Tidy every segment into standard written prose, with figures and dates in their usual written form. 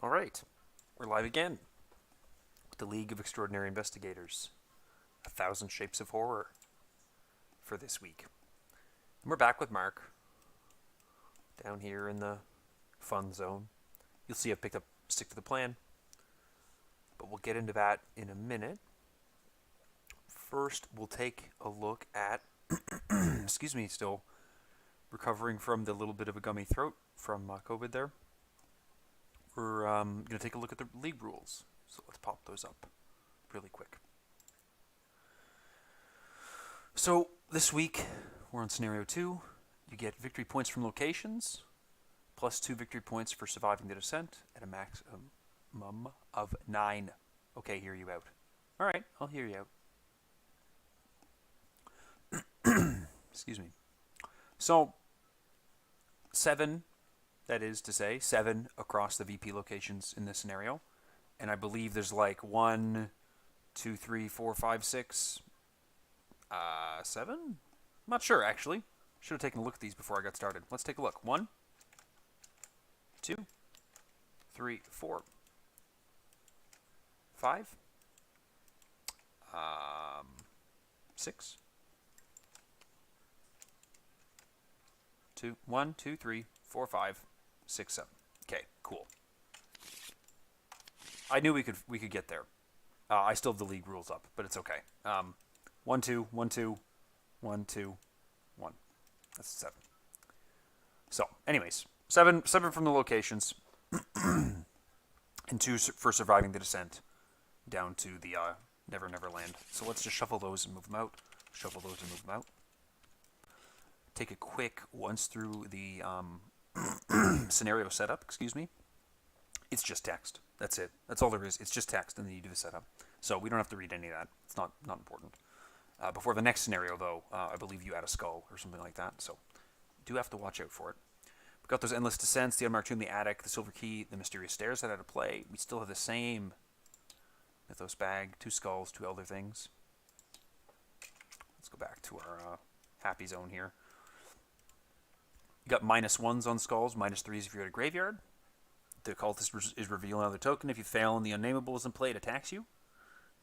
All right, we're live again with the League of Extraordinary Investigators, A Thousand Shapes of Horror for this week. And we're back with Mark down here in the fun zone. You'll see I've picked up Stick to the Plan, but we'll get into that in a minute. First, we'll take a look at, excuse me, still recovering from the little bit of a gummy throat from COVID there. We're going to take a look at the league rules. So let's pop those up really quick. So this week, we're on scenario 2. You get victory points from locations, plus 2 victory points for surviving the descent at a maximum of 9. Okay, hear you out. All right, I'll hear you out. Excuse me. So, 7, that is to say, 7 across the VP locations in this scenario. And I believe there's like 1, 2, 3, 4, 5, 6, 7? I'm not sure, actually. Should have taken a look at these before I got started. Let's take a look. 1, 2, 3, 4, 5, 6, 2, 1, 2, 3, 4, 5, 6, 7. Okay, cool. I knew we could get there. I still have the league rules up, but it's okay. 1, 2, 1, 2, 1, 2, 1. That's 7. So, anyways, 7 from the locations, and 2 for surviving the descent down to the Never Never Land. So let's just shuffle those and move them out. Shuffle those and move them out. Take a quick once through the scenario setup. Excuse me. It's just text. That's it. That's all there is. It's just text, and then you do the setup. So we don't have to read any of that. It's not important. Before the next scenario, though, I believe you add a skull or something like that. So you do have to watch out for it. We've got those endless descents, the unmarked tomb, the attic, the silver key, the mysterious stairs that had to play. We still have the same mythos bag, 2 skulls, 2 elder things. Let's go back to our happy zone here. You got -1s on skulls, -3s if you're at a graveyard. The cultist is revealing another token. If you fail and the unnameable isn't played, it attacks you.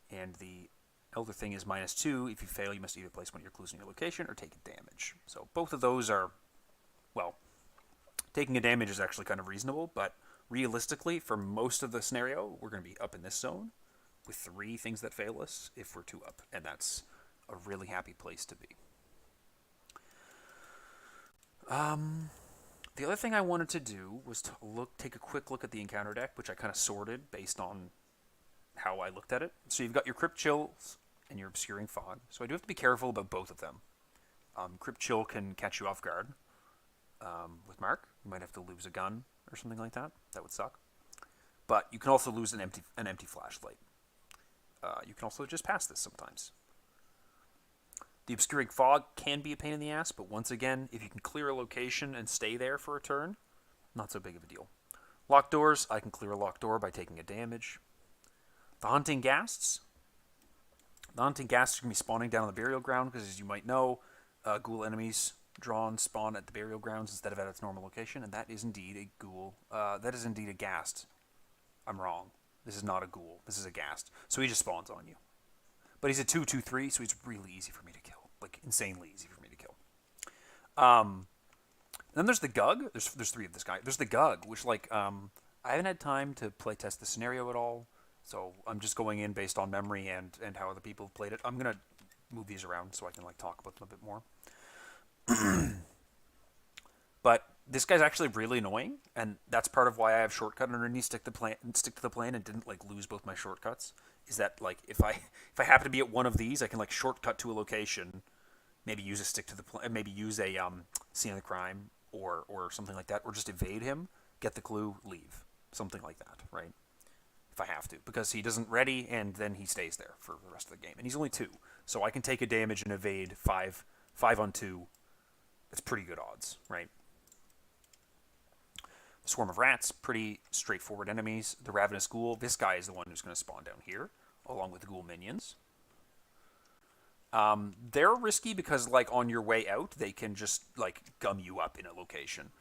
And the elder thing is -2. If you fail, you must either place one of your clues in your location or take a damage. So both of those are, well, taking a damage is actually kind of reasonable, but realistically, for most of the scenario, we're going to be up in this zone with 3 things that fail us if we're 2 up. And that's a really happy place to be. The other thing I wanted to do was to take a quick look at the encounter deck, which I kind of sorted based on how I looked at it. So you've got your Crypt Chills and your Obscuring Fog. So I do have to be careful about both of them. Crypt Chill can catch you off guard. With Mark, you might have to lose a gun or something like that. That would suck. But you can also lose an empty flashlight. You can also just pass this sometimes. The Obscuring Fog can be a pain in the ass, but once again, if you can clear a location and stay there for a turn, not so big of a deal. Locked doors, I can clear a locked door by taking a damage. The Hunting Ghasts. The Hunting Ghasts are going to be spawning down on the burial ground, because as you might know, ghoul enemies spawn at the burial grounds instead of at its normal location, and that is indeed a ghoul. That is indeed a Ghast. I'm wrong. This is not a ghoul. This is a Ghast. So he just spawns on you. But he's a 2/2/3, so he's really easy for me to kill. Like, insanely easy for me to kill. Then there's the Gug. There's 3 of this guy. There's the Gug, which, like, I haven't had time to playtest the scenario at all, so I'm just going in based on memory and how other people have played it. I'm going to move these around so I can, like, talk about them a bit more. But this guy's actually really annoying, and that's part of why I have shortcut underneath stick to the plan and didn't, like, lose both my shortcuts. Is that, like, if I happen to be at one of these, I can, like, shortcut to a location, maybe use a stick to the plan, maybe use a scene of the crime or something like that, or just evade him, get the clue, leave, something like that, right? If I have to, because he doesn't ready, and then he stays there for the rest of the game, and he's only 2, so I can take a damage and evade 5 on 2. That's pretty good odds, right? The Swarm of Rats, pretty straightforward enemies. The Ravenous Ghoul, this guy is the one who's going to spawn down here, along with the Ghoul minions. They're risky because, like, on your way out, they can just, like, gum you up in a location.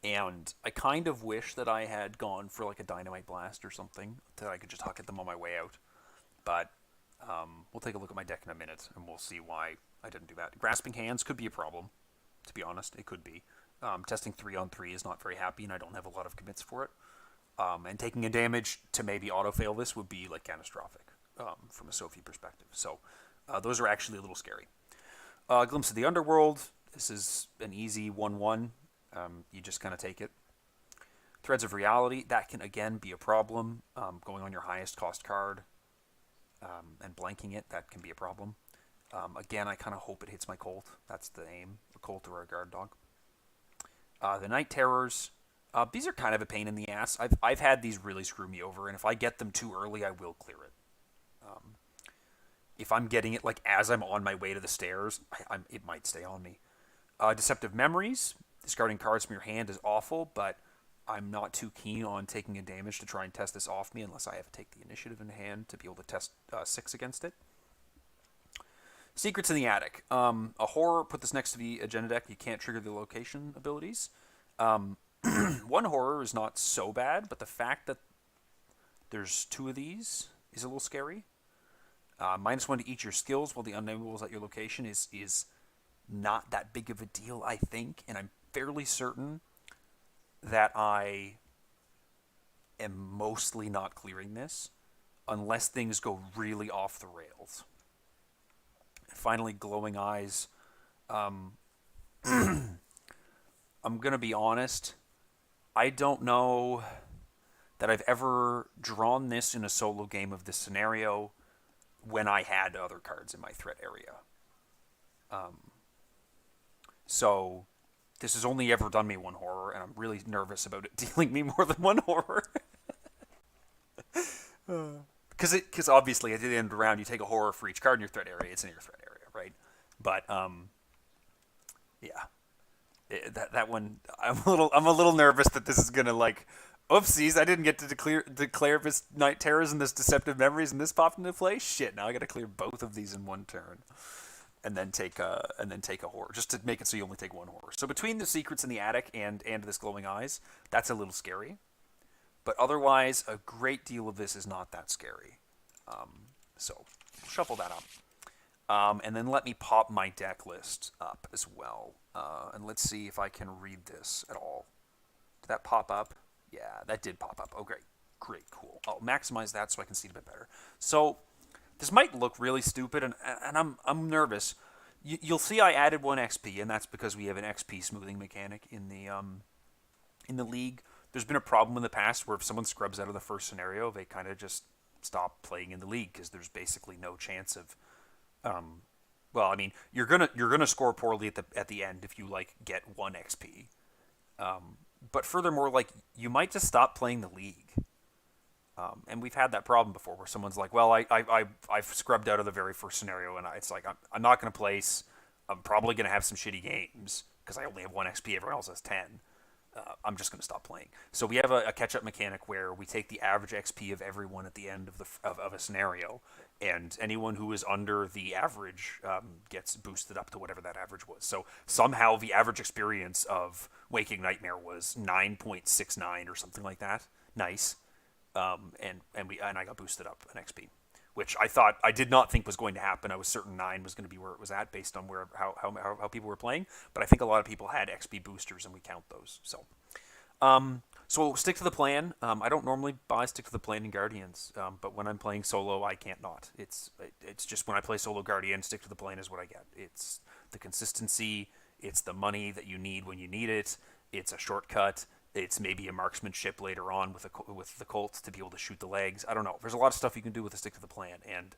And I kind of wish that I had gone for like a dynamite blast or something that I could just huck at them on my way out. But we'll take a look at my deck in a minute, and we'll see why I didn't do that. Grasping Hands could be a problem, to be honest. It could be. Testing 3-on-3 is not very happy, and I don't have a lot of commits for it. And taking a damage to maybe auto-fail this would be like catastrophic from a Sophie perspective. So those are actually a little scary. Glimpse of the Underworld. This is an easy 1-1. You just kind of take it. Threads of Reality. That can, again, be a problem. Going on your highest cost card and blanking it, that can be a problem. Again, I kind of hope it hits my Colt. That's the aim. A Colt or a Guard Dog. The Night Terrors. These are kind of a pain in the ass. I've had these really screw me over, and if I get them too early, I will clear it. If I'm getting it like as I'm on my way to the stairs, it might stay on me. Deceptive Memories. Discarding cards from your hand is awful, but I'm not too keen on taking a damage to try and test this off me unless I have to take the initiative in hand to be able to test 6 against it. Secrets in the Attic. A horror, put this next to the agenda deck. You can't trigger the location abilities. One horror is not so bad, but the fact that there's 2 of these is a little scary. -1 to each your skills while the unnamable is at your location is not that big of a deal, I think, and I'm fairly certain that I am mostly not clearing this unless things go really off the rails. And finally, Glowing Eyes. I'm going to be honest. I don't know that I've ever drawn this in a solo game of this scenario when I had other cards in my threat area. So this has only ever done me 1 horror, and I'm really nervous about it dealing me more than 1 horror. Because obviously at the end of the round, you take a horror for each card in your threat area. It's in your threat area, right? But yeah, that one I'm a little nervous that this is gonna like, oopsies, I didn't get to declare this Night Terrors and this Deceptive Memories, and this popped into play. Shit, now I got to clear both of these in 1 turn, and then take a horror just to make it so you only take 1 horror. So between the Secrets in the Attic and this Glowing Eyes, that's a little scary. But otherwise, a great deal of this is not that scary. So we'll shuffle that up. And then let me pop my deck list up as well. And let's see if I can read this at all. Did that pop up? Yeah, that did pop up. Oh, great. Great, cool. I'll maximize that so I can see it a bit better. So this might look really stupid, and I'm nervous. You'll see I added 1 XP, and that's because we have an XP smoothing mechanic in the league. There's been a problem in the past where if someone scrubs out of the first scenario, they kind of just stop playing in the league because there's basically no chance of. Well, I mean, you're gonna score poorly at the end if you like get 1 XP. But furthermore, like, you might just stop playing the league. And we've had that problem before where someone's like, well, I've scrubbed out of the very first scenario, and it's like, I'm not going to place. I'm probably going to have some shitty games because I only have 1 XP. Everyone else has 10. I'm just going to stop playing. So we have a catch-up mechanic where we take the average XP of everyone at the end of a scenario, and anyone who is under the average gets boosted up to whatever that average was. So somehow the average experience of Waking Nightmare was 9.69 or something like that. Nice. And I got boosted up an XP, which I did not think was going to happen. I was certain 9 was going to be where it was at based on how people were playing. But I think a lot of people had XP boosters, and we count those. So stick to the plan. I don't normally buy stick to the plan in Guardians, but when I'm playing solo, I can't not. It's just when I play solo Guardian, stick to the plan is what I get. It's the consistency. It's the money that you need when you need it. It's a shortcut. It's maybe a marksmanship later on with the Colts to be able to shoot the legs. I don't know. There's a lot of stuff you can do with a stick to the plan, and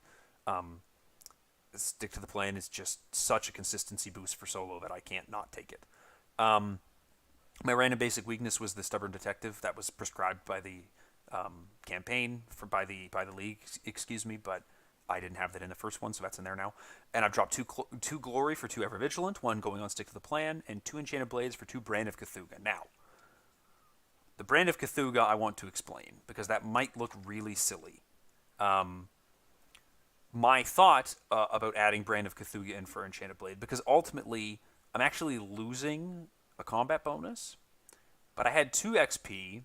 stick to the plan is just such a consistency boost for solo that I can't not take it. My random basic weakness was the Stubborn Detective. That was prescribed by the campaign by the league, excuse me, but I didn't have that in the first one, so that's in there now. And I've dropped two Glory for 2 Ever Vigilant, 1 going on Stick to the Plan, and 2 Enchanted Blades for 2 Brand of Cthulhu. Now, the Brand of Cthulhu I want to explain, because that might look really silly. My thought about adding Brand of Cthulhu in for Enchanted Blade, because ultimately I'm actually losing a combat bonus, But I had 2 XP,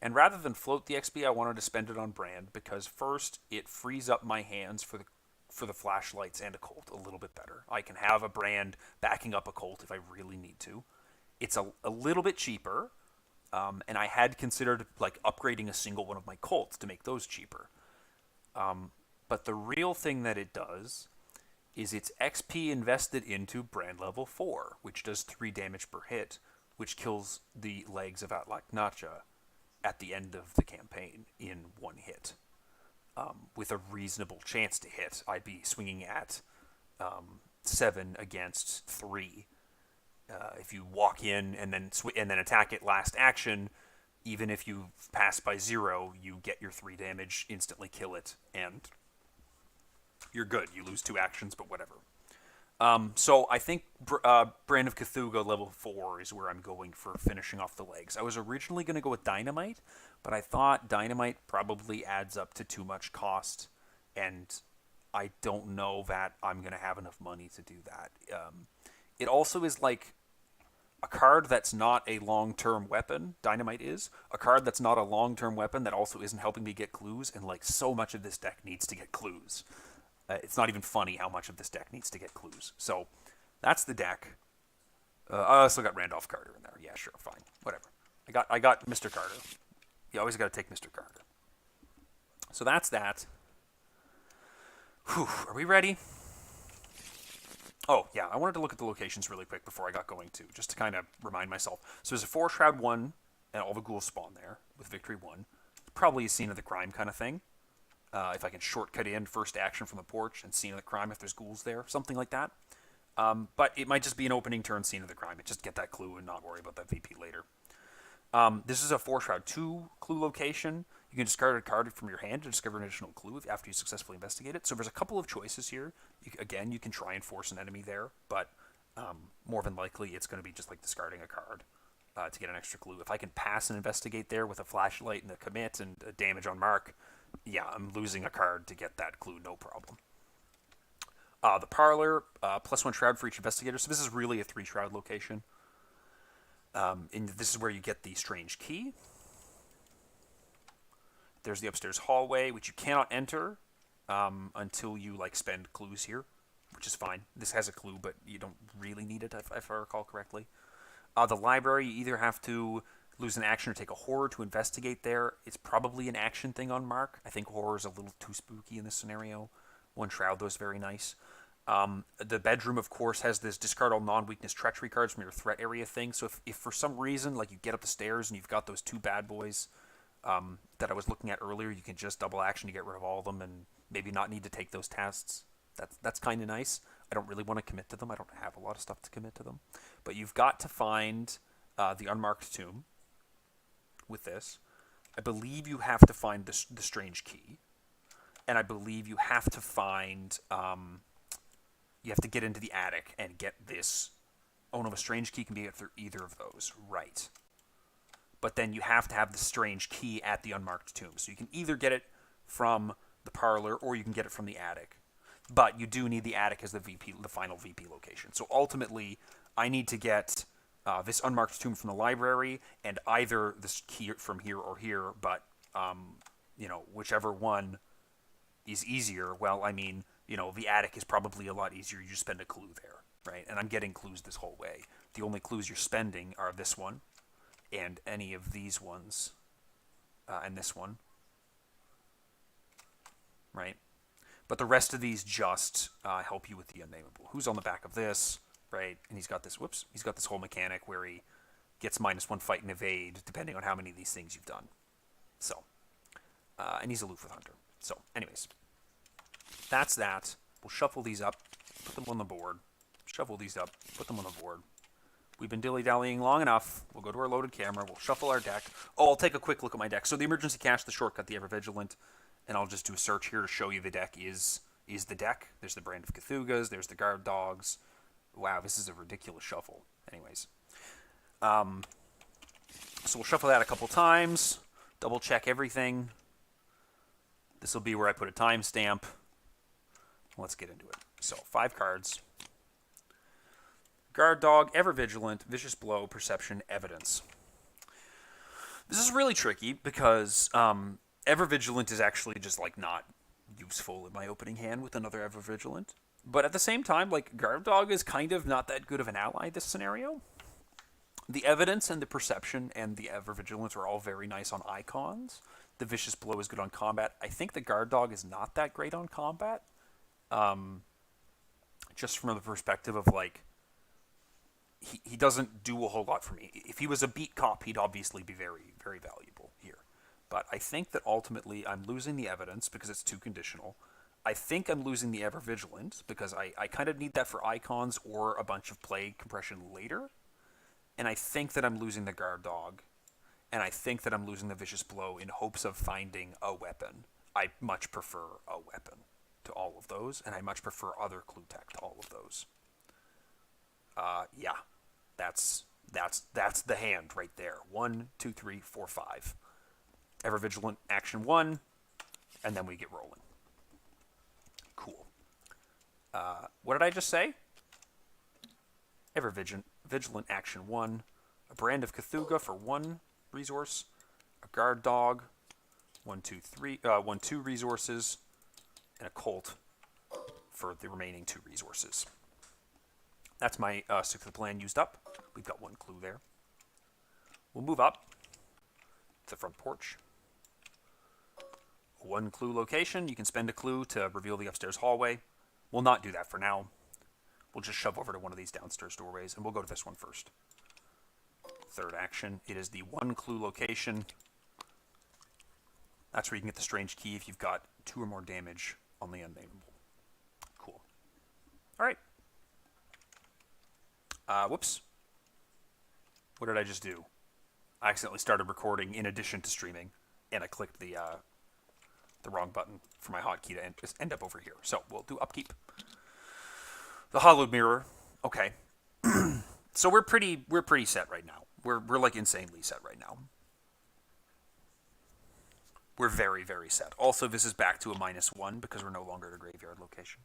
and rather than float the XP, I wanted to spend it on Brand because first, it frees up my hands for the flashlights and a Colt a little bit better. I can have a Brand backing up a Colt if I really need to. It's a little bit cheaper, and I had considered like upgrading a single one of my Colts to make those cheaper. But the real thing that it does is it's XP invested into Brand level 4, which does 3 damage per hit, which kills the legs of Atlaknacha at the end of the campaign in 1 hit. With a reasonable chance to hit. I'd be swinging at 7 against 3. If you walk in and then attack it last action, even if you pass by 0, you get your 3 damage, instantly kill it, and you're good. You lose 2 actions, but whatever. So I think Brand of Cthulhu level 4 is where I'm going for finishing off the legs. I was originally going to go with Dynamite, but I thought Dynamite probably adds up to too much cost, and I don't know that I'm going to have enough money to do that. It also is like a card that's not a long-term weapon. Dynamite is. A card that's not a long-term weapon that also isn't helping me get clues, and like so much of this deck needs to get clues. It's not even funny how much of this deck needs to get clues. So, that's the deck. I also got Randolph Carter in there. Yeah, sure, fine, whatever. I got Mr. Carter. You always got to take Mr. Carter. So that's that. Whew, are we ready? Oh, yeah, I wanted to look at the locations really quick before I got going too, just to kind of remind myself. So there's a 4 Shroud 1, and all the ghouls spawn there with Victory 1. Probably a scene of the crime kind of thing. If I can shortcut in first action from the porch and scene of the crime if there's ghouls there, something like that. But it might just be an opening turn scene of the crime. Just get that clue and not worry about that VP later. This is a 4 Shroud 2 clue location. You can discard a card from your hand to discover an additional clue after you successfully investigate it. So there's a couple of choices here. Again, you can try and force an enemy there, but more than likely it's going to be just like discarding a card to get an extra clue. If I can pass and investigate there with a flashlight and a commit and a damage on mark, yeah, I'm losing a card to get that clue, no problem. The Parlor, +1 Shroud for each investigator. So this is really a 3 Shroud location. And this is where you get the strange key. There's the upstairs hallway, which you cannot enter until you spend clues here, which is fine. This has a clue, but you don't really need it, if I recall correctly. The library, you either have to lose an action or take a horror to investigate there. It's probably an action thing on mark. I think horror is a little too spooky in this scenario. 1 Shroud, though, is very nice. The bedroom, of course, has this discard all non-weakness treachery cards from your threat area thing. So if for some reason, you get up the stairs and you've got those 2 bad boys that I was looking at earlier, you can just double action to get rid of all of them and maybe not need to take those tests. That's kind of nice. I don't really want to commit to them. I don't have a lot of stuff to commit to them. But you've got to find the unmarked tomb with this. I believe you have to find the strange key. And I believe you have to find... you have to get into the attic and get this. Oh no, a strange key can be through either of those. Right. But then you have to have the strange key at the unmarked tomb. So you can either get it from the parlor or you can get it from the attic. But you do need the attic as the final VP location. So ultimately, I need to get this unmarked tomb from the library and either this key from here or here. But, whichever one is easier. Well, I mean... the attic is probably a lot easier. You just spend a clue there, right? And I'm getting clues this whole way. The only clues you're spending are this one and any of these ones and this one, right? But the rest of these just help you with the unnameable. Who's on the back of this, right? And he's got this, he's got this whole mechanic where he gets -1 fight and evade depending on how many of these things you've done. So, and he's aloof with Hunter. So, anyways. That's that. We'll shuffle these up, put them on the board. Shuffle these up, put them on the board. We've been dilly-dallying long enough. We'll go to our loaded camera. We'll shuffle our deck. Oh, I'll take a quick look at my deck. So the emergency cache, the shortcut, the ever-vigilant, and I'll just do a search here to show you the deck is the deck. There's the Brand of Cthulhu's. There's the Guard Dogs. Wow, this is a ridiculous shuffle. Anyways. So we'll shuffle that a couple times. Double-check everything. This will be where I put a timestamp. Let's get into it. So, 5 cards. Guard Dog, Ever Vigilant, Vicious Blow, Perception, Evidence. This is really tricky because Ever Vigilant is actually just like not useful in my opening hand with another Ever Vigilant. But at the same time, like Guard Dog is kind of not that good of an ally in this scenario. The evidence and the perception and the Ever Vigilance are all very nice on icons. The Vicious Blow is good on combat. I think the Guard Dog is not that great on combat. Just from the perspective of like, he doesn't do a whole lot for me. If he was a beat cop, he'd obviously be very, very valuable here. But I think that ultimately I'm losing the evidence because it's too conditional. I think I'm losing the Ever Vigilant because I kind of need that for icons or a bunch of play compression later. And I think that I'm losing the Guard Dog. And I think that I'm losing the Vicious Blow in hopes of finding a weapon. I much prefer a weapon to all of those, and I much prefer other clue tech to all of those. Yeah, that's the hand right there. 1, 2, 3, 4, 5. Ever Vigilant, action 1, and then we get rolling. Cool. What did I just say? Ever Vigilant, action 1. A Brand of Cthulhu for 1 resource. A Guard Dog. 1, 2 resources. And a Colt for the remaining 2 resources. That's my stick to the plan used up. We've got 1 clue there. We'll move up to the front porch. 1 clue location. You can spend a clue to reveal the upstairs hallway. We'll not do that for now. We'll just shove over to one of these downstairs doorways, and we'll go to this one first. Third action. It is the 1 clue location. That's where you can get the strange key if you've got 2 or more damage on the unnameable. Cool. All right. Whoops. What did I just do? I accidentally started recording in addition to streaming, and I clicked the wrong button for my hotkey to end up over here. So we'll do upkeep. The hollowed mirror. Okay. So we're pretty set right now. We're like insanely set right now. We're very, very set. Also, this is back to a -1 because we're no longer at a graveyard location.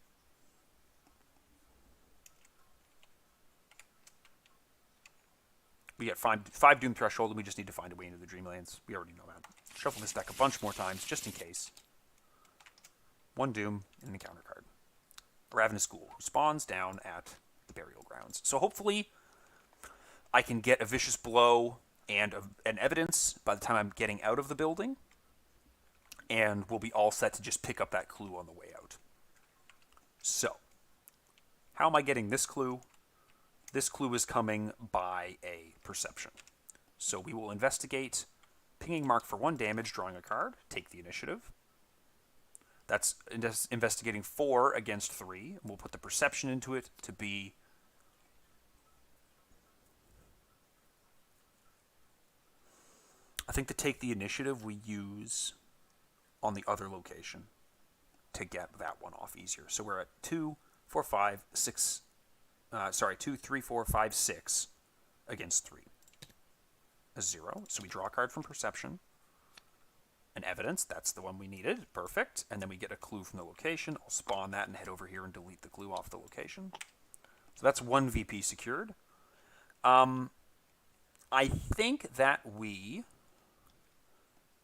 We get 5 Doom Threshold, and we just need to find a way into the Dreamlands. We already know that. Shuffle this deck a bunch more times, just in case. 1 Doom and an encounter card. A Ravenous Ghoul, who spawns down at the Burial Grounds. So hopefully, I can get a Vicious Blow and an Evidence by the time I'm getting out of the building. And we'll be all set to just pick up that clue on the way out. So, how am I getting this clue? This clue is coming by a perception. So we will investigate, pinging mark for 1 damage, drawing a card, take the initiative. That's investigating 4 against 3. We'll put the perception into it to be... I think to take the initiative we use on the other location to get that one off easier. So we're at 2, 4, 5, 6... 2, 3, 4, 5, 6 against 3. A 0. So we draw a card from perception. An evidence. That's the one we needed. Perfect. And then we get a clue from the location. I'll spawn that and head over here and delete the clue off the location. So that's 1 VP secured. I think that we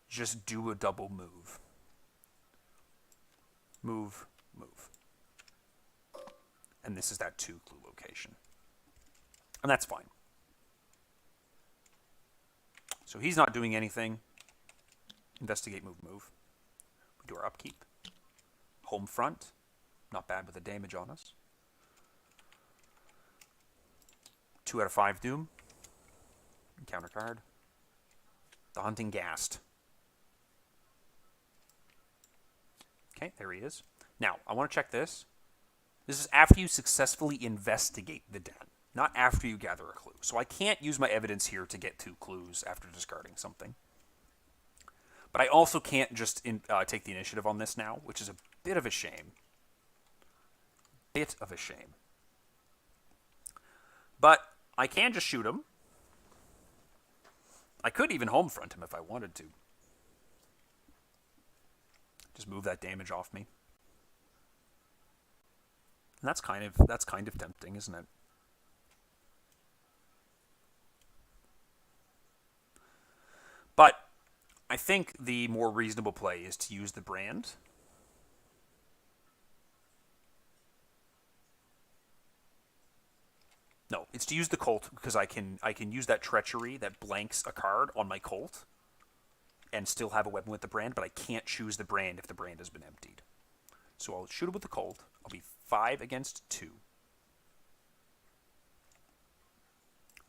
just do a double move. Move, move. And this is that 2 clue location. And that's fine. So he's not doing anything. Investigate, move, move. We do our upkeep. Home front. Not bad with the damage on us. 2 out of 5 Doom. Encounter card. The Hunting Ghast. Okay, there he is. Now, I want to check this. This is after you successfully investigate the den, not after you gather a clue. So I can't use my evidence here to get 2 clues after discarding something. But I also can't just take the initiative on this now, which is a bit of a shame. Bit of a shame. But I can just shoot him. I could even home front him if I wanted to. Just move that damage off me. And that's kind of tempting, isn't it? But I think the more reasonable play is to use the brand. No, it's to use the Colt because I can use that treachery that blanks a card on my Colt and still have a weapon with the brand, but I can't choose the brand if the brand has been emptied. So I'll shoot it with the Colt. I'll be 5 against 2.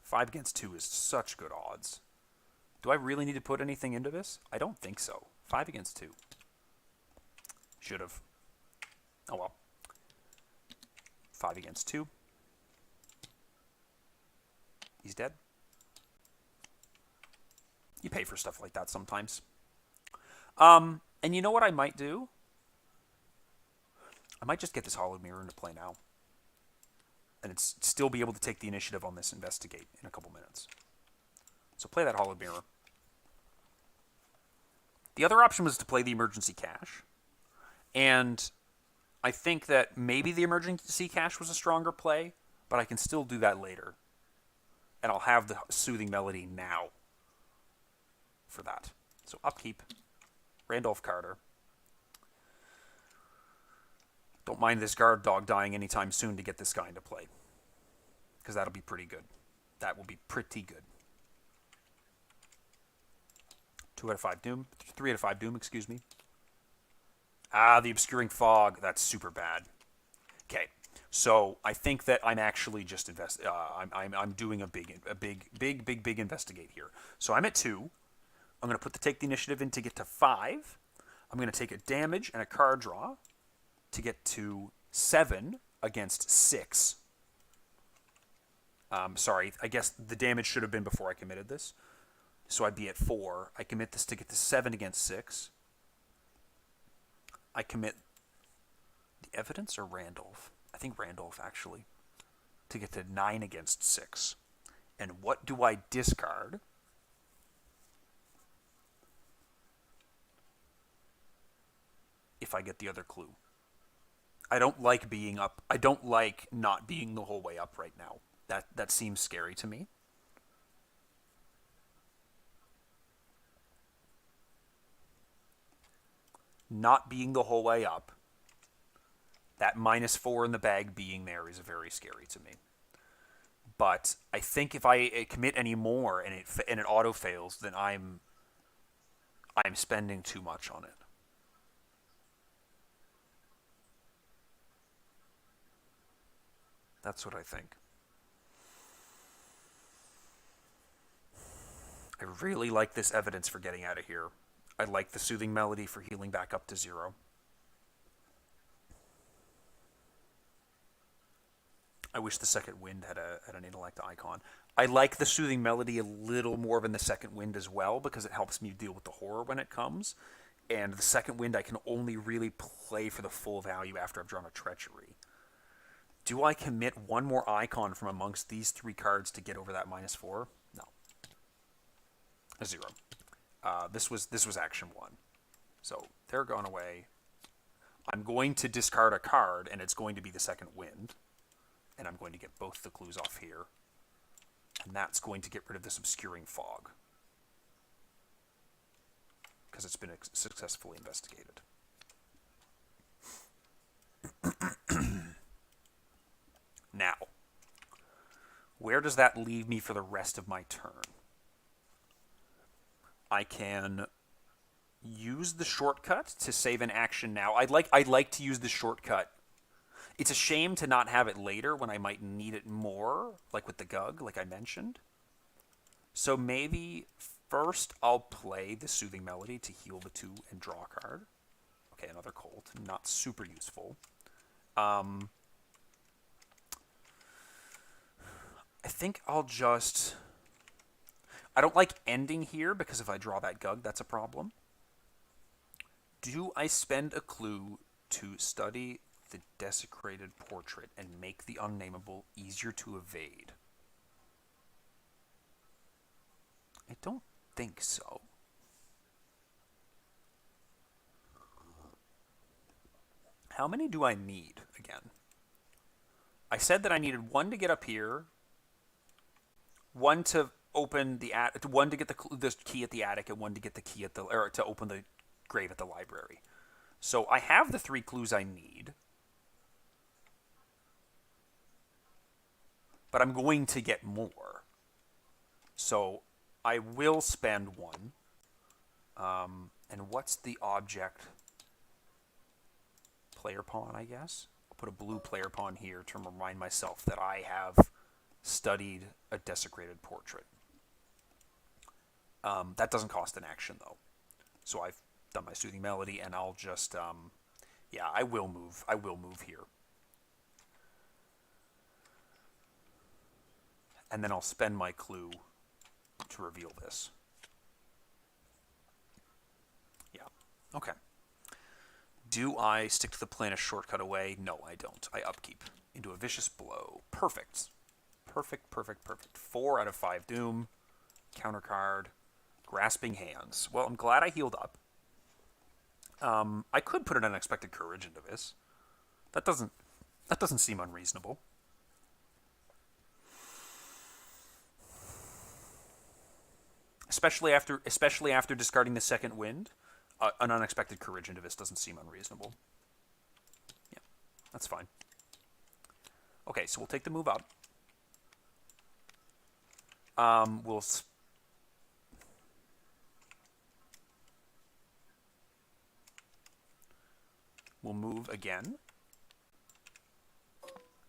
5 against 2 is such good odds. Do I really need to put anything into this? I don't think so. 5 against 2. Should have. Oh well. 5 against 2. He's dead. You pay for stuff like that sometimes. And you know what I might do? I might just get this Hollowed Mirror into play now. And it's still be able to take the initiative on this investigate in a couple minutes. So play that Hollowed Mirror. The other option was to play the Emergency Cache. And I think that maybe the Emergency Cache was a stronger play, but I can still do that later. And I'll have the Soothing Melody now for that. So upkeep, Randolph Carter. Don't mind this guard dog dying anytime soon to get this guy into play. Because that'll be pretty good. That will be pretty good. 2 out of 5 Doom. 3 out of 5 Doom, excuse me. Ah, the Obscuring Fog. That's super bad. Okay. So I think that I'm actually just I'm doing a big investigate here. So I'm at 2. I'm going to take the initiative in to get to 5. I'm going to take a damage and a card draw to get to 7 against 6. Sorry, I guess the damage should have been before I committed this. So I'd be at 4. I commit this to get to 7 against 6. I commit the Evidence or Randolph? I think Randolph, actually. To get to 9 against 6. And what do I discard? If I get the other clue. I don't like being up. I don't like not being the whole way up right now. That seems scary to me. Not being the whole way up. That -4 in the bag being there is very scary to me. But I think if I commit any more and it auto fails, then I'm spending too much on it. That's what I think. I really like this Evidence for getting out of here. I like the Soothing Melody for healing back up to 0. I wish the Second Wind had an intellect icon. I like the Soothing Melody a little more in the Second Wind as well because it helps me deal with the horror when it comes. And the Second Wind I can only really play for the full value after I've drawn a Treachery. Do I commit one more icon from amongst these 3 cards to get over that -4? No. A 0. This was action 1. So they're gone away. I'm going to discard a card, and it's going to be the Second Wind. And I'm going to get both the clues off here. And that's going to get rid of this Obscuring Fog. Because it's been successfully investigated. Now, where does that leave me for the rest of my turn? I can use the shortcut to save an action now. I'd like to use the shortcut. It's a shame to not have it later when I might need it more, like with the Gug, like I mentioned. So maybe first I'll play the Soothing Melody to heal the 2 and draw a card. Okay, another Colt. Not super useful. I think I'll just... I don't like ending here because if I draw that Gug, that's a problem. Do I spend a clue to study the Desecrated Portrait and make the Unnameable easier to evade? I don't think so. How many do I need again? I said that I needed 1 to get up here, 1 to open the one to get the key at the attic, and one to get the key at or to open the grave at the library. So I have the 3 clues I need, but I'm going to get more. So I will spend 1. And what's the object? Player pawn, I guess. I'll put a blue player pawn here to remind myself that I have studied a desecrated portrait. That doesn't cost an action, though. So I've done my soothing melody, and I'll just, yeah, I will move. I will move here. And then I'll spend my clue to reveal this. Yeah, okay. Do I stick to the plan of shortcut away? No, I don't. I upkeep into a vicious blow. Perfect. Perfect, perfect, perfect. 4 out of 5 doom. Counter card. Grasping hands. Well, I'm glad I healed up. I could put an unexpected courage into this. That doesn't seem unreasonable. Especially after discarding the second wind, an unexpected courage into this doesn't seem unreasonable. Yeah, that's fine. Okay, so we'll take the move up. We'll move again.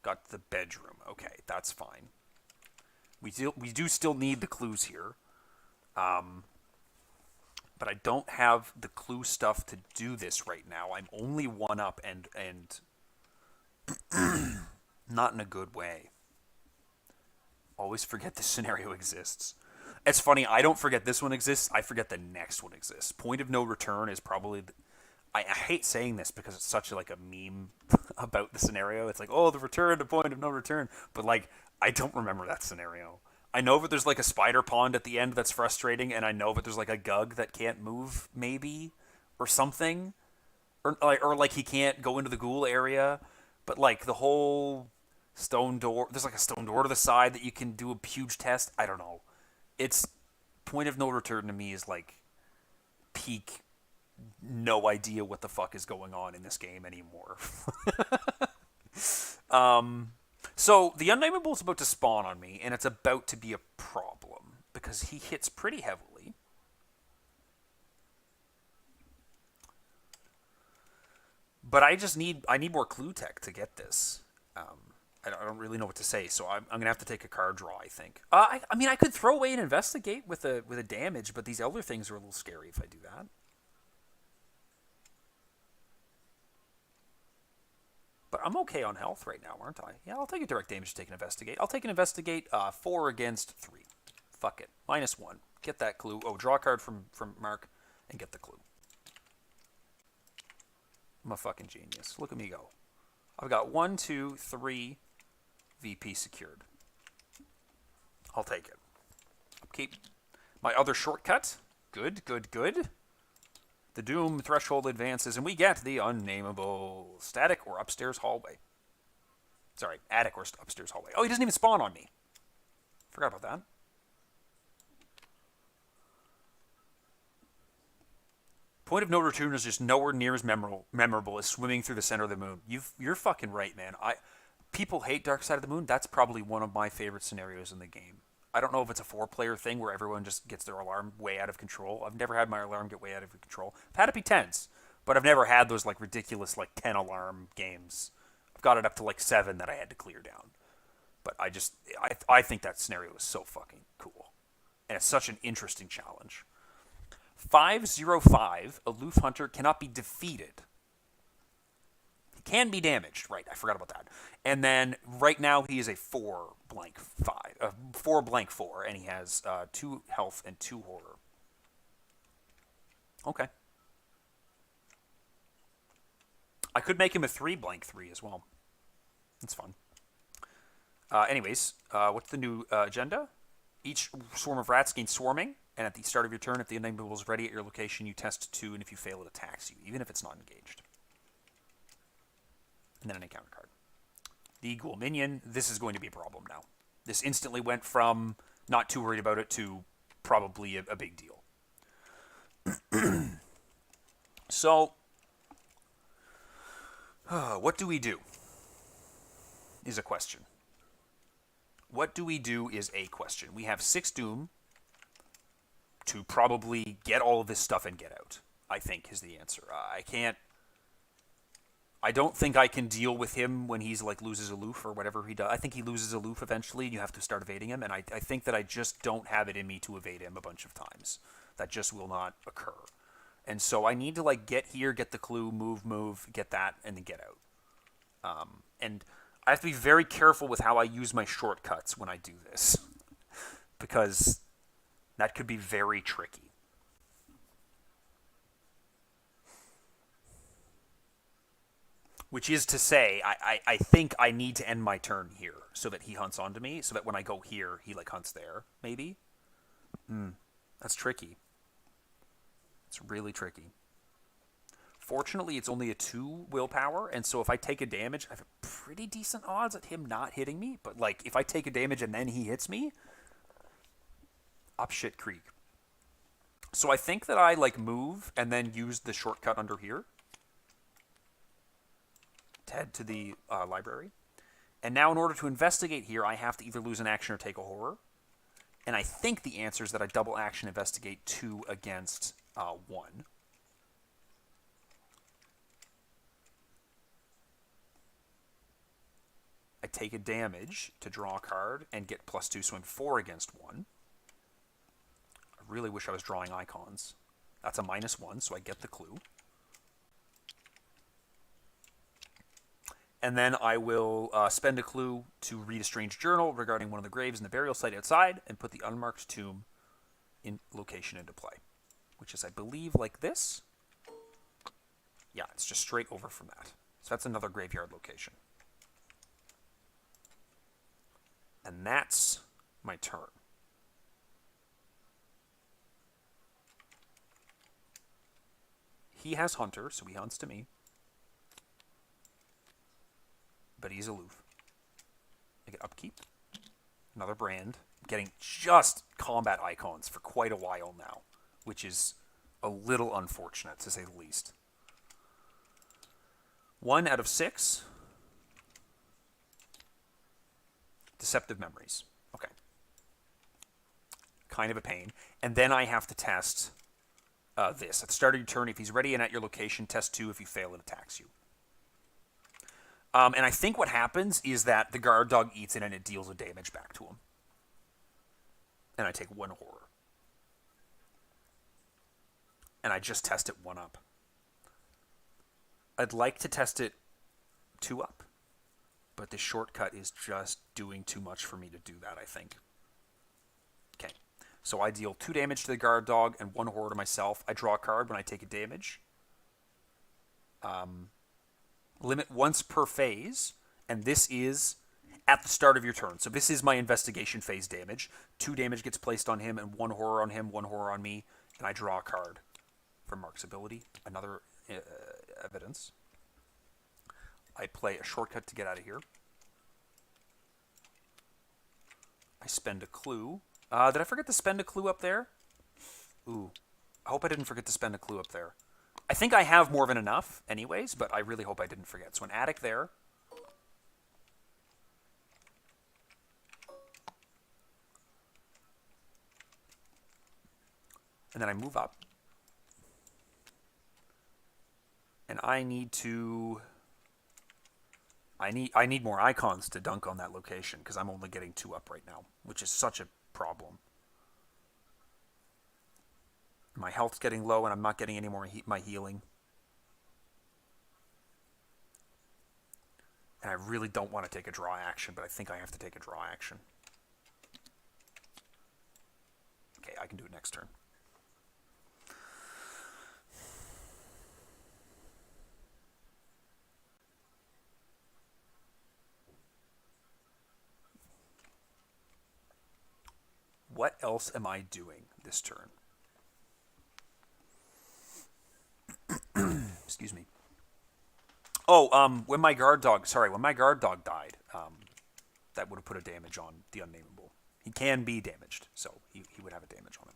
Got the bedroom. Okay, that's fine. We do still need the clues here. But I don't have the clue stuff to do this right now. I'm only 1 up and not in a good way. Always forget this scenario exists. It's funny, I don't forget this one exists, I forget the next one exists. Point of no return is probably... I hate saying this because it's such like a meme about the scenario. It's like, oh, the return to point of no return. But like, I don't remember that scenario. I know that there's like a spider pond at the end that's frustrating, and I know that there's like a Gug that can't move, maybe, or something. Or like he can't go into the ghoul area. But like the whole stone door, there's like a stone door to the side that you can do a huge test. I don't know. It's point of no return to me is like peak no idea what the fuck is going on in this game anymore. So the Unnameable is about to spawn on me, and it's about to be a problem because he hits pretty heavily. But I need more clue tech to get this. I don't really know what to say, so I'm gonna have to take a card draw. I think. I mean, I could throw away and investigate with a damage, but these other things are a little scary if I do that. But I'm okay on health right now, aren't I? Yeah, I'll take a direct damage to take an investigate. I'll take an investigate. 4 against 3. Fuck it. -1. Get that clue. Oh, draw a card from Mark and get the clue. I'm a fucking genius. Look at me go. I've got 1, 2, 3 VP secured. I'll take it. Upkeep. My other shortcut. Good, good, good. The Doom threshold advances, and we get the Unnameable. Static or upstairs hallway. Sorry, attic or upstairs hallway. Oh, he doesn't even spawn on me. Forgot about that. Point of no return is just nowhere near as memorable as swimming through the center of the moon. You're fucking right, man. People hate Dark Side of the Moon. That's probably one of my favorite scenarios in the game. I don't know if it's a 4-player thing where everyone just gets their alarm way out of control. I've never had my alarm get way out of control. I've had it be 10s, but I've never had those like ridiculous like 10 alarm games. I've got it up to like 7 that I had to clear down. But I think that scenario is so fucking cool. And it's such an interesting challenge. 5/05, Aloof Hunter cannot be defeated. Can be damaged. Right, I forgot about that. And then right now he is a 4/5, 4/4, and he has 2 health and 2 horror. Okay. I could make him a 3/3 as well. That's fun. Anyways, what's the new agenda? Each swarm of rats gains swarming, and at the start of your turn, if the Unnameable is ready at your location, you test 2, and if you fail, it attacks you, even if it's not engaged. And then an encounter card. The Ghoul Minion. This is going to be a problem now. This instantly went from not too worried about it to probably a big deal. So, what do we do? Is a question. What do we do is a question. We have 6 Doom to probably get all of this stuff and get out, I think is the answer. I don't think I can deal with him when he's like loses aloof or whatever he does. I think he loses aloof eventually and you have to start evading him. And I think that I just don't have it in me to evade him a bunch of times. That just will not occur. And so I need to like get here, get the clue, move, get that, and then get out. And I have to be very careful with how I use my shortcuts when I do this. Because that could be very tricky. Which is to say, I think I need to end my turn here so that he hunts onto me, so that when I go here, he like hunts there, maybe? That's tricky. It's really tricky. Fortunately, it's only a 2 willpower, and so if I take a damage, I have a pretty decent odds at him not hitting me, but like, if I take a damage and then he hits me, up shit creek. So I think that I like move and then use the shortcut under here to head to the library. And now in order to investigate here, I have to either lose an action or take a horror. And I think the answer is that I double action investigate 2 against 1. I take a damage to draw a card and get +2, so I'm 4 against 1. I really wish I was drawing icons. That's a -1, so I get the clue. And then I will spend a clue to read a strange journal regarding one of the graves in the burial site outside and put the unmarked tomb in location into play. Which is, I believe, like this. Yeah, it's just straight over from that. So that's another graveyard location. And that's my turn. He has Hunter, so he hunts to me. But he's aloof. I get Upkeep. Another brand. I'm getting just combat icons for quite a while now, which is a little unfortunate, to say the least. 1 out of 6. Deceptive Memories. Okay. Kind of a pain. And then I have to test this. At the start of your turn, if he's ready and at your location, test 2. If you fail, it attacks you. And I think what happens is that the guard dog eats it and it deals a damage back to him. And I take 1 horror. And I just test it 1 up. I'd like to test it 2 up. But the shortcut is just doing too much for me to do that, I think. Okay. So I deal 2 damage to the guard dog and 1 horror to myself. I draw a card when I take a damage. Limit once per phase, and this is at the start of your turn. So this is my investigation phase damage. 2 damage gets placed on him, and 1 horror on him, 1 horror on me, and I draw a card from Mark's ability. Another evidence. I play a shortcut to get out of here. I spend a clue. Did I forget to spend a clue up there? Ooh, I hope I didn't forget to spend a clue up there. I think I have more than enough anyways, but I really hope I didn't forget. So an attic there. And then I move up. And I need to... I need more icons to dunk on that location, because I'm only getting 2 up right now, which is such a problem. My health's getting low, and I'm not getting any more my healing. And I really don't want to take a draw action, but I think I have to take a draw action. Okay, I can do it next turn. What else am I doing this turn? Excuse me. Oh, when my guard dog died, that would have put a damage on the Unnameable. He can be damaged, so he would have a damage on him.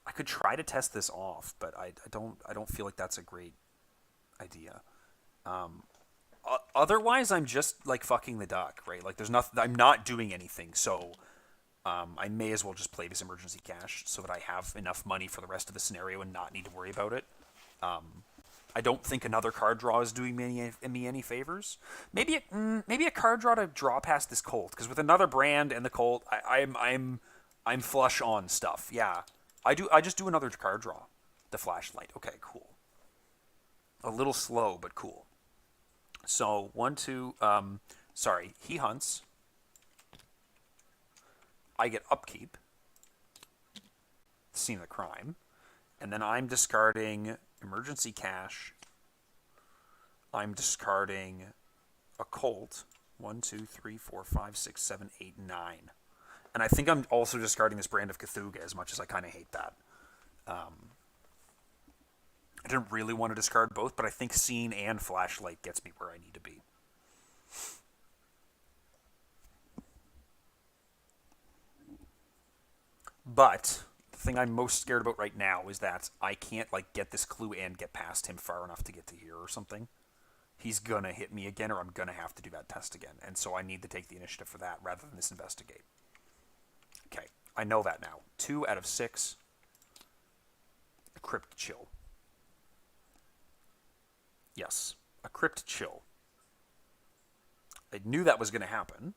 I could try to test this off, but I don't feel like that's a great idea. Otherwise, I'm just like fucking the duck, right? Like there's nothing. I'm not doing anything, so I may as well just play this emergency cash so that I have enough money for the rest of the scenario and not need to worry about it. I don't think another card draw is doing me any favors. Maybe a card draw to draw past this Colt, because with another brand and the Colt, I'm flush on stuff. Yeah, I just do another card draw. The flashlight. Okay, cool. A little slow, but cool. So 1, 2. Sorry, he hunts. I get upkeep. Scene of the crime, and then I'm discarding emergency cash. I'm discarding a Colt. 1, 2, 3, 4, 5, 6, 7, 8, 9. And I think I'm also discarding this Brand of Cthulhu, as much as I kind of hate that. I didn't really want to discard both, but I think Scene and Flashlight gets me where I need to be. But the thing I'm most scared about right now is that I can't like get this clue and get past him far enough to get to here or something. He's gonna hit me again, or I'm gonna have to do that test again, and so I need to take the initiative for that rather than this investigate. Okay, I know that now. 2 out of 6. A Crypt Chill. Yes, a Crypt Chill. I knew that was going to happen.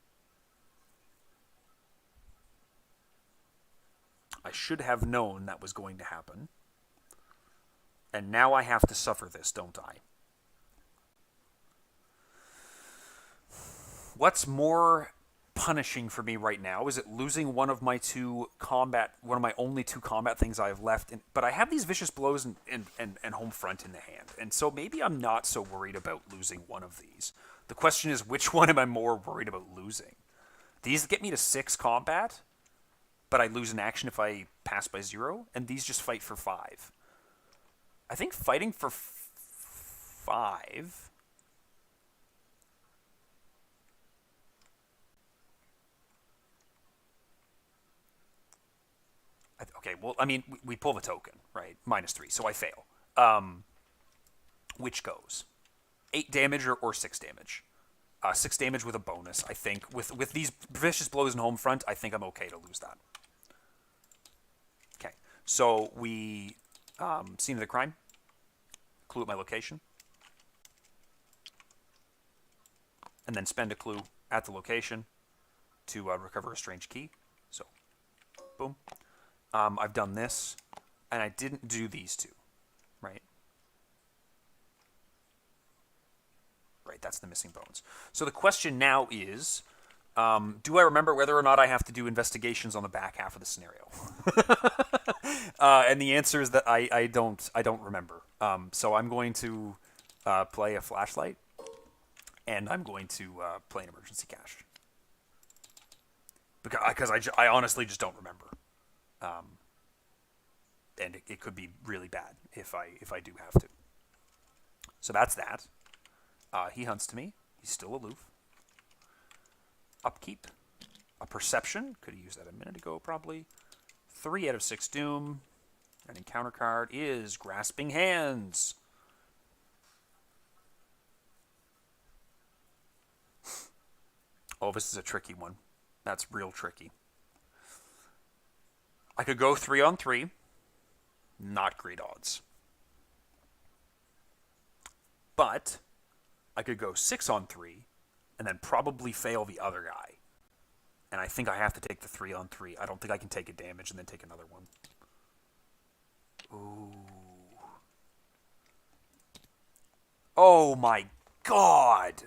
I should have known that was going to happen. And now I have to suffer this, don't I? What's more punishing for me right now? Is it losing one of my only two combat things I have left? But I have these vicious blows and home front in the hand. And so maybe I'm not so worried about losing one of these. The question is, which one am I more worried about losing? These get me to 6 combat, but I lose an action if I pass by 0, and these just fight for 5. I think fighting for 5... Okay, well, I mean, we pull the token, right? -3, so I fail. Which goes? 8 damage or 6 damage? 6 damage with a bonus, I think. With these vicious blows in home front, I think I'm okay to lose that. Okay, so we... scene of the crime. Clue at my location. And then spend a clue at the location to recover a strange key. So, boom. I've done this, and I didn't do these two, right? Right, that's the missing bones. So the question now is, do I remember whether or not I have to do investigations on the back half of the scenario? And the answer is that I don't remember. So I'm going to play a flashlight, and I'm going to play an emergency cash. Because I honestly just don't remember. And it could be really bad if I do have to. So that's that. He hunts to me. He's still aloof. Upkeep. A perception. Could have used that a minute ago, probably. 3 out of 6 doom. An encounter card is Grasping Hands. Oh, this is a tricky one. That's real tricky. I could go 3 on 3. Not great odds. But I could go 6 on 3 and then probably fail the other guy. And I think I have to take the 3 on 3. I don't think I can take a damage and then take another one. Ooh. Oh my god!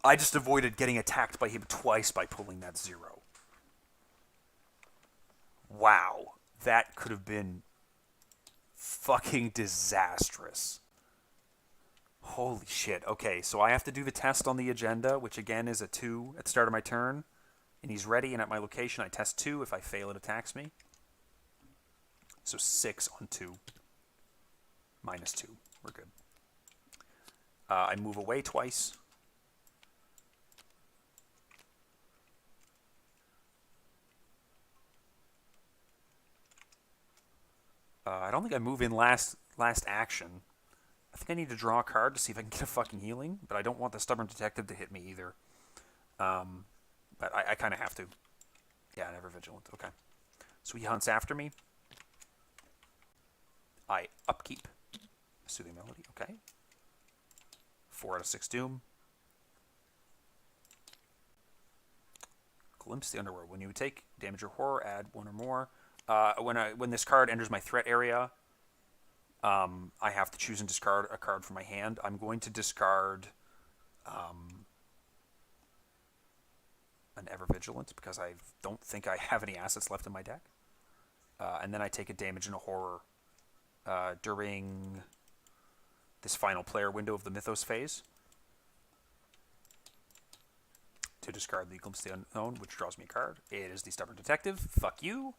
I just avoided getting attacked by him twice by pulling that 0. Wow. That could have been fucking disastrous. Holy shit. Okay, so I have to do the test on the agenda, which again is a 2 at the start of my turn. And he's ready, and at my location I test 2. If I fail, it attacks me. So 6 on 2. -2. We're good. I move away twice. I don't think I move in last action. I think I need to draw a card to see if I can get a fucking healing, but I don't want the Stubborn Detective to hit me either. But I kind of have to. Yeah, never vigilant. Okay. So he hunts after me. I upkeep. Soothing Melody. Okay. 4 out of 6 Doom. Glimpse the Underworld. When you take damage or horror, add 1 or more. When this card enters my threat area, I have to choose and discard a card from my hand. I'm going to discard an Ever Vigilant because I don't think I have any assets left in my deck. And then I take a damage and a horror during this final player window of the Mythos phase to discard the Glimpse of the Unknown, which draws me a card. It is the Stubborn Detective. Fuck you.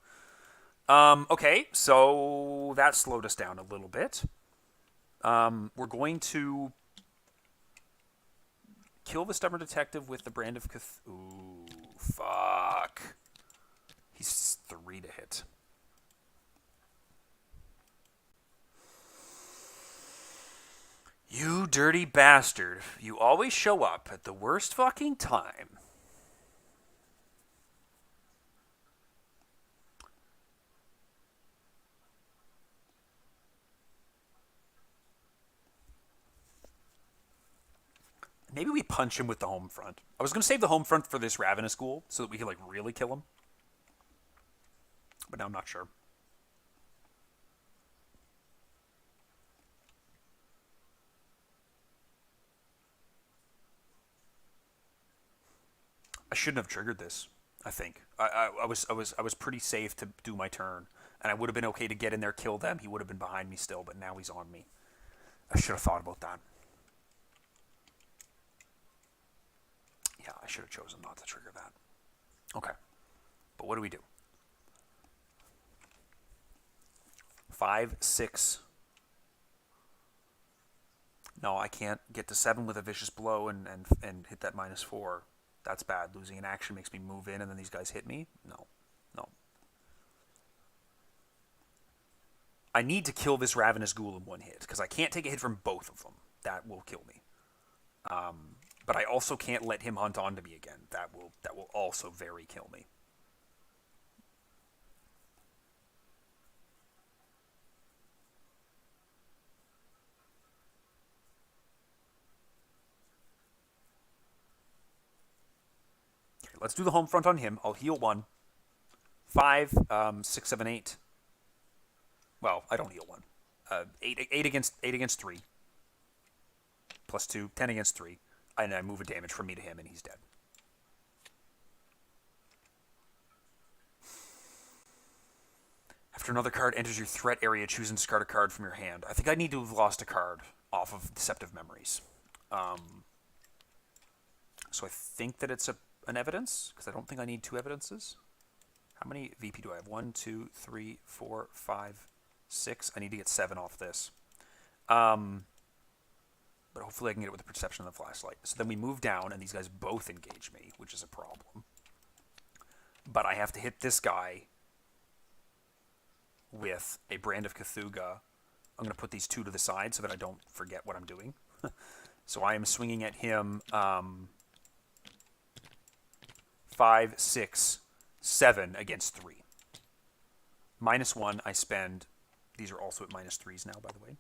Okay, so that slowed us down a little bit. We're going to kill the Stubborn Detective with the Brand of Cthulhu. Ooh, fuck. He's 3 to hit. You dirty bastard. You always show up at the worst fucking time. Maybe we punch him with the home front. I was going to save the home front for this Ravenous Ghoul so that we could, like, really kill him. But now I'm not sure. I shouldn't have triggered this, I think. I was pretty safe to do my turn. And I would have been okay to get in there, kill them. He would have been behind me still, but now he's on me. I should have thought about that. Yeah, I should have chosen not to trigger that. Okay. But what do we do? 5, 6. No, I can't get to 7 with a Vicious Blow and hit that -4. That's bad. Losing an action makes me move in and then these guys hit me? No. No. I need to kill this Ravenous Ghoul in 1 hit, because I can't take a hit from both of them. That will kill me. But I also can't let him hunt onto me again. That will also very kill me. Okay, let's do the home front on him. I'll heal 1. 5, 6, 7, 8. Well, I don't heal 1. 8 against 3. Plus 2, 10 against 3. And I move a damage from me to him, and he's dead. After another card enters your threat area, choose and discard a card from your hand. I think I need to have lost a card off of Deceptive Memories. So I think that it's an evidence, because I don't think I need 2 evidences. How many VP do I have? 1, 2, 3, 4, 5, 6. I need to get 7 off this. But hopefully I can get it with the Perception of the Flashlight. So then we move down, and these guys both engage me, which is a problem. But I have to hit this guy with a Brand of Cthulhu. I'm going to put these 2 to the side so that I don't forget what I'm doing. So I am swinging at him 5, 6, 7 against 3. -1, I spend... These are also at -3s now, by the way.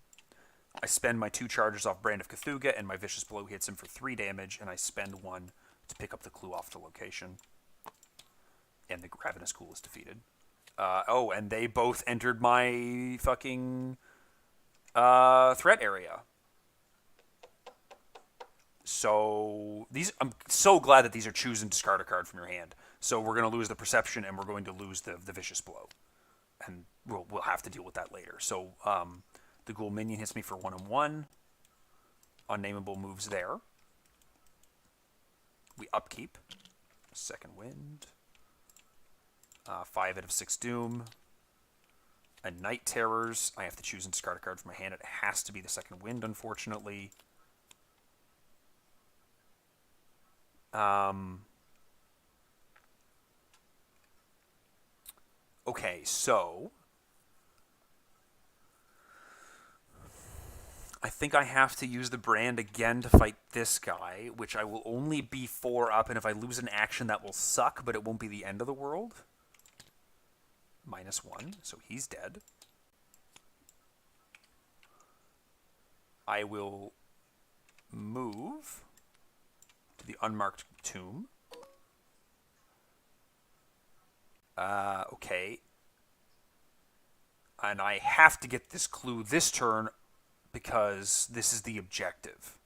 I spend my 2 charges off Brand of Cthulhu, and my Vicious Blow hits him for 3 damage, and I spend 1 to pick up the clue off the location. And the Ravenous Ghoul is defeated. Oh, and they both entered my fucking threat area. So I'm so glad that these are choose and discard a card from your hand. So we're going to lose the Perception, and we're going to lose the Vicious Blow. And we'll have to deal with that later. So the Ghoul minion hits me for 1 and 1. Unnameable moves there. We upkeep. Second Wind. 5 out of 6 Doom. And Night Terrors. I have to choose and discard a card from my hand. It has to be the Second Wind, unfortunately. Okay, so I think I have to use the brand again to fight this guy, which I will only be 4 up, and if I lose an action, that will suck, but it won't be the end of the world. -1, so he's dead. I will move to the unmarked tomb. Okay. And I have to get this clue this turn because this is the objective.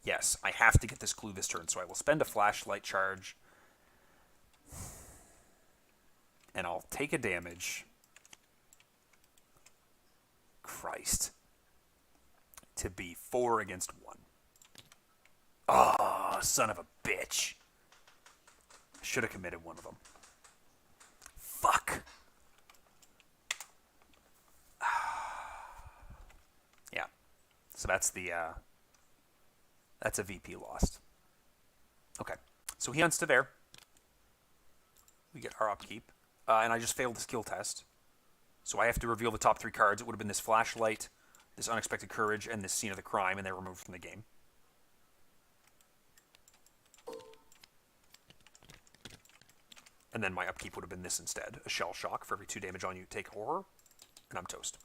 Yes, I have to get this clue this turn, so I will spend a flashlight charge. And I'll take a damage. Christ. To be 4 against 1. Oh, son of a bitch. I should have committed one of them. Fuck. Yeah. So that's the that's a VP lost. Okay. So he hunts to there. We get our upkeep. And I just failed the skill test. So I have to reveal the top 3 cards. It would have been this flashlight, this unexpected courage, and this scene of the crime, and they're removed from the game. And then my upkeep would have been this instead. A shell shock. For every 2 damage on you, take horror. And I'm toast.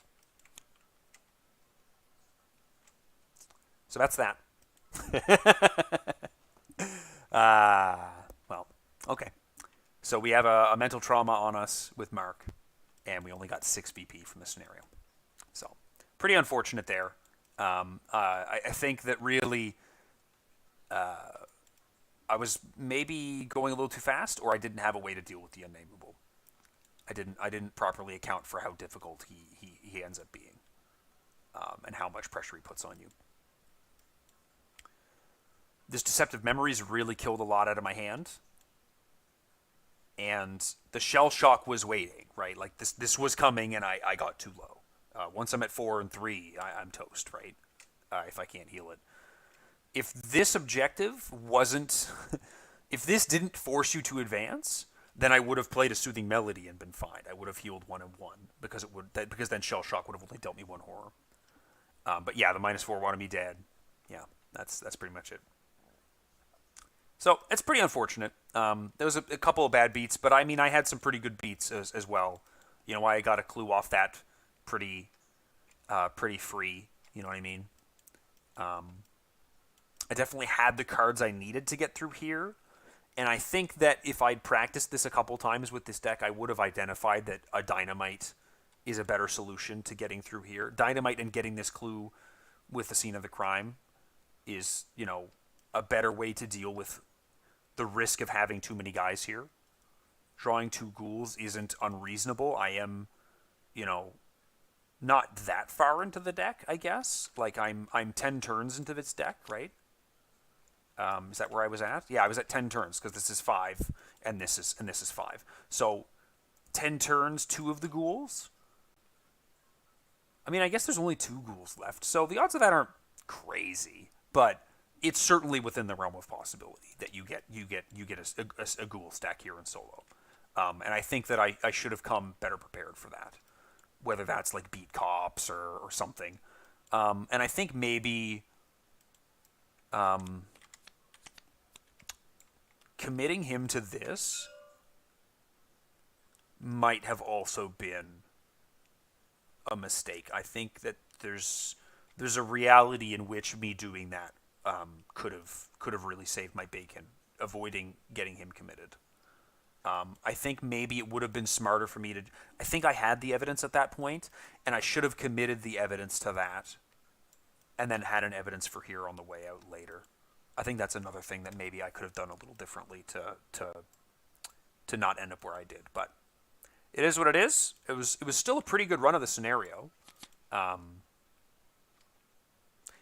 So that's that. Well, okay. So we have a mental trauma on us with Mark. And we only got 6 VP from the scenario. So, pretty unfortunate there. I think that really... I was maybe going a little too fast, or I didn't have a way to deal with the unnameable. I didn't properly account for how difficult he ends up being, and how much pressure he puts on you. This Deceptive Memories really killed a lot out of my hand, and the shell shock was waiting, right? Like this was coming, and I got too low. Once I'm at 4 and 3, I'm toast, right? If I can't heal it. If this objective wasn't... if this didn't force you to advance, then I would have played a Soothing Melody and been fine. I would have healed 1 and 1, because then Shell Shock would have only dealt me 1 horror. But yeah, the -4 wanted me dead. Yeah, that's pretty much it. So, it's pretty unfortunate. There was a couple of bad beats, but I mean, I had some pretty good beats as well. You know, I got a clue off that pretty free. You know what I mean? I definitely had the cards I needed to get through here. And I think that if I'd practiced this a couple times with this deck, I would have identified that a Dynamite is a better solution to getting through here. Dynamite and getting this clue with the scene of the crime is, you know, a better way to deal with the risk of having too many guys here. Drawing 2 ghouls isn't unreasonable. I am, you know, not that far into the deck, I guess. Like, I'm 10 turns into this deck, right? Is that where I was at? Yeah, I was at 10 turns, because this is 5, and this is 5. So, 10 turns, 2 of the ghouls? I mean, I guess there's only 2 ghouls left, so the odds of that aren't crazy, but it's certainly within the realm of possibility that you get a ghoul stack here in solo. And I think that I should have come better prepared for that, whether that's like beat cops or something. And I think maybe committing him to this might have also been a mistake. I think that there's a reality in which me doing that could have really saved my bacon, avoiding getting him committed. I think maybe it would have been smarter for me to... I think I had the evidence at that point, and I should have committed the evidence to that, and then had an evidence for here on the way out later. I think that's another thing that maybe I could have done a little differently to not end up where I did. But it is what it is. It was still a pretty good run of the scenario.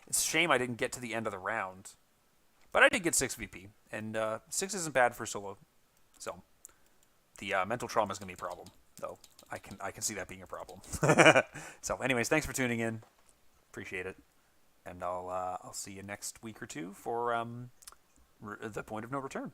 It's a shame I didn't get to the end of the round, but I did get 6 VP, and 6 isn't bad for solo. So the mental trauma is going to be a problem, though. I can see that being a problem. So, anyways, thanks for tuning in. Appreciate it. And I'll see you next week or two for the point of no return.